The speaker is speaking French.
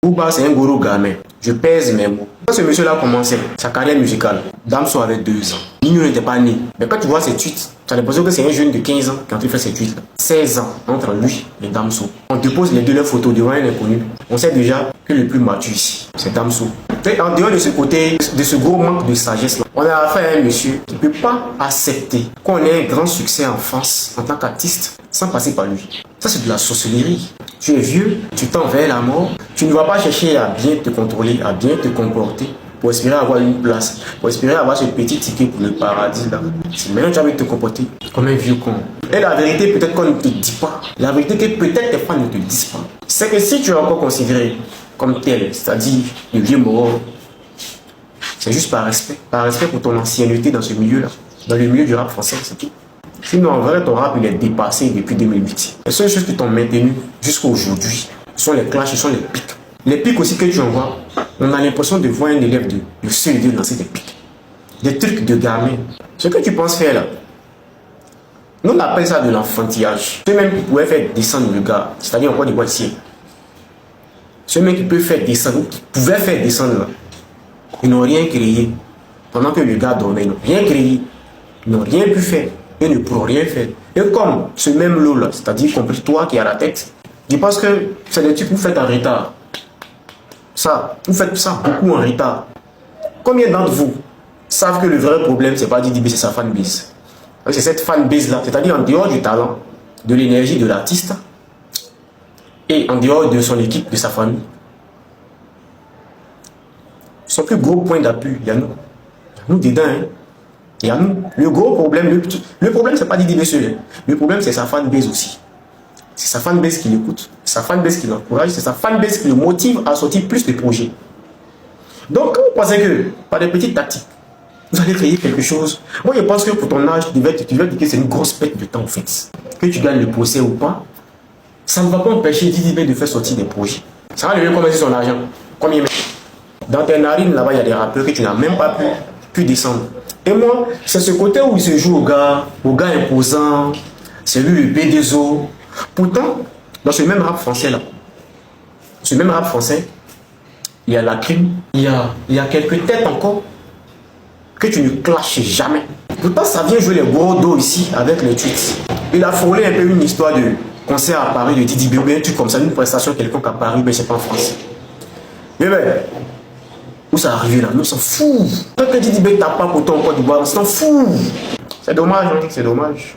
Booba, c'est un gros gamin. Je pèse mes mots. Quand ce monsieur-là commençait sa carrière musicale, Damso avait 2 ans. Nino n'était pas né. Mais quand tu vois ses tweets, tu as l'impression que c'est un jeune de 15 ans quand il fait ses tweets. 16 ans entre lui et Damso. On te pose les deux leurs photos devant un inconnu. On sait déjà que le plus mature ici, c'est Damso. Et en dehors de ce côté, de ce gros manque de sagesse là, on a affaire à un monsieur qui ne peut pas accepter qu'on ait un grand succès en France en tant qu'artiste sans passer par lui. Ça, c'est de la sorcellerie. Tu es vieux, tu tends vers la mort, tu ne vas pas chercher à bien te contrôler, à bien te comporter pour espérer avoir une place, pour espérer avoir ce petit ticket pour le paradis là. Si maintenant tu as envie de te comporter comme un vieux con. Et la vérité, peut-être qu'on ne te dit pas, la vérité que peut-être tes fans ne te disent pas, c'est que si tu es encore considéré comme tel, c'est-à-dire le vieux mort, c'est juste par respect pour ton ancienneté dans ce milieu-là, dans le milieu du rap français, c'est tout. Sinon, en vrai, ton rap, il est dépassé depuis 2008. Les seules choses qui t'ont maintenu jusqu'à aujourd'hui sont les clashs, ce sont les pics. Les pics aussi que tu envoies, on a l'impression de voir un élève de CE2 lancer des pics. Des trucs de gamin. Ce que tu penses faire là, nous on appelle ça de l'enfantillage. Ceux même qui pouvaient faire descendre le gars, c'est-à-dire encore des boîtiers. Ceux même qui peuvent faire descendre, qui pouvaient faire descendre là, ils n'ont rien créé. Pendant que le gars dormait, ils n'ont rien créé. Ils n'ont rien pu faire. Ils ne pourront rien faire. Et comme ce même lot là, c'est-à-dire compris toi qui as la tête, je pense que c'est des trucs que vous faites en retard. Ça, vous faites ça beaucoup en retard. Combien d'entre vous savent que le vrai problème, c'est pas Didi B, c'est sa fanbase. C'est cette fanbase là, c'est-à-dire en dehors du talent, de l'énergie de l'artiste et en dehors de son équipe, de sa famille. Son plus gros point d'appui, il y a nous. Il y a nous dedans, hein. Il y a nous. Le gros problème, le problème, c'est pas Didi B seul. Le problème, c'est sa fanbase aussi. C'est sa fanbase qui l'écoute, c'est sa fanbase qui l'encourage, c'est sa fanbase qui le motive à sortir plus de projets. Donc, quand vous pensez que, par des petites tactiques, vous allez créer quelque chose, moi je pense que pour ton âge, tu vas dire que c'est une grosse perte de temps en fait. Que tu gagnes le procès ou pas, ça ne va pas empêcher Didi B de faire sortir des projets. Ça va lui commencer son argent. Combien même? Dans tes narines, là-bas, il y a des rappeurs que tu n'as même pas pu descendre. Et moi, c'est ce côté où il se joue au gars imposant, c'est lui le B2O. Pourtant, dans ce même rap français là, ce même rap français, il y a la crime, il y a quelques têtes encore que tu ne clashes jamais. Pourtant, ça vient jouer les gros dos ici avec les tweets. Il a frôlé un peu une histoire de concert à Paris de Didi B, un truc comme ça, une prestation quelconque à Paris, mais c'est pas en France. Mais ben, où ça arrive là, nous on s'en fout. Tant que Didi B tape pas pour toi en Côte d'Ivoire, on s'en fout. C'est dommage, hein, c'est dommage.